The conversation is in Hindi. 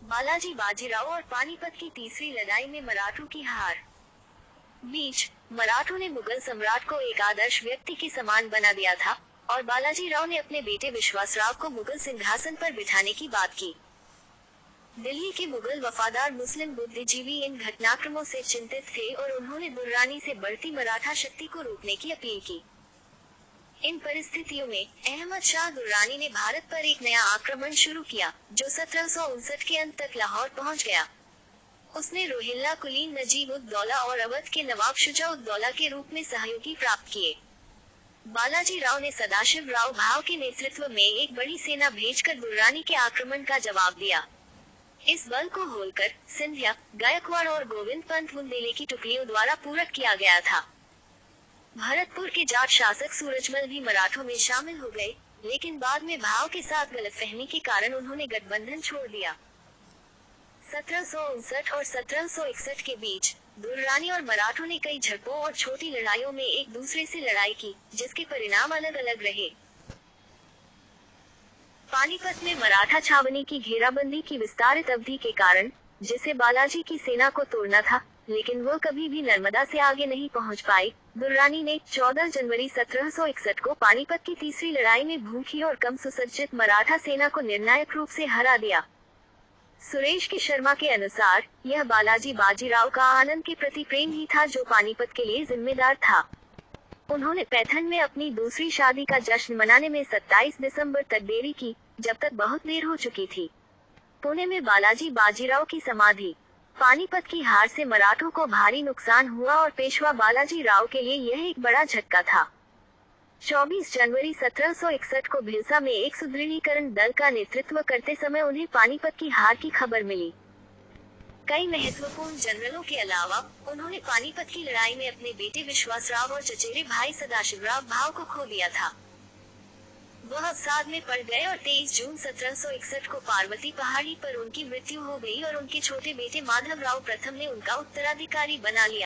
बालाजी बाजीराव और पानीपत की तीसरी लड़ाई में मराठों की हार। मराठों ने मुगल सम्राट को एक आदर्श व्यक्ति के समान बना दिया था और बालाजी राव ने अपने बेटे विश्वासराव को मुगल सिंहासन पर बिठाने की बात की। दिल्ली के मुगल वफादार मुस्लिम बुद्धिजीवी इन घटनाक्रमों से चिंतित थे और उन्होंने दुर्रानी से बढ़ती मराठा शक्ति को रोकने की अपील की। इन परिस्थितियों में अहमद शाह दुर्रानी ने भारत पर एक नया आक्रमण शुरू किया, जो 1759 के अंत तक लाहौर पहुंच गया। उसने रोहिल्ला कुलीन नजीब उद दौला और अवध के नवाब शुजा उद दौला के रूप में सहयोगी प्राप्त किए। बालाजी राव ने सदाशिव राव भाव के नेतृत्व में एक बड़ी सेना भेजकर दुर्रानी के आक्रमण का जवाब दिया। इस बल को होलकर, सिंधिया, गायकवाड़ और गोविंद पंत बुंदेले की टुकड़ियों द्वारा पूरक किया गया था। भरतपुर के जाट शासक सूरजमल भी मराठों में शामिल हो गए, लेकिन बाद में भाव के साथ गलतफहमी के कारण उन्होंने गठबंधन छोड़ दिया। 1759 और 1761 के बीच दुर्रानी और मराठों ने कई झड़पों और छोटी लड़ाइयों में एक दूसरे से लड़ाई की, जिसके परिणाम अलग अलग रहे। पानीपत में मराठा छावनी की घेराबंदी की विस्तारित अवधि के कारण, जिसे बालाजी की सेना को तोड़ना था, लेकिन वो कभी भी नर्मदा से आगे नहीं पहुंच पाई, दुर्रानी ने 14 जनवरी 1761 को पानीपत की तीसरी लड़ाई में भूखी और कम सुसज्जित मराठा सेना को निर्णायक रूप से हरा दिया। सुरेश के शर्मा के अनुसार, यह बालाजी बाजीराव का आनंद के प्रति प्रेम ही था जो पानीपत के लिए जिम्मेदार था। उन्होंने पैथन में अपनी दूसरी शादी का जश्न मनाने में 27 दिसंबर तक देरी की, जब तक बहुत देर हो चुकी थी। पुणे में बालाजी बाजीराव की समाधि। पानीपत की हार से मराठों को भारी नुकसान हुआ और पेशवा बालाजी राव के लिए यह एक बड़ा झटका था। 24 जनवरी 1761 को भिलसा में एक सुदृढ़ीकरण दल का नेतृत्व करते समय उन्हें पानीपत की हार की खबर मिली। कई महत्वपूर्ण जनरलों के अलावा, उन्होंने पानीपत की लड़ाई में अपने बेटे विश्वासराव और चचेरे भाई सदाशिवराव भाव को खो दिया था। वह अवसाद में पड़ गए और 23 जून 1761 को पार्वती पहाड़ी पर उनकी मृत्यु हो गई और उनके छोटे बेटे माधवराव प्रथम ने उनका उत्तराधिकारी बना लिया।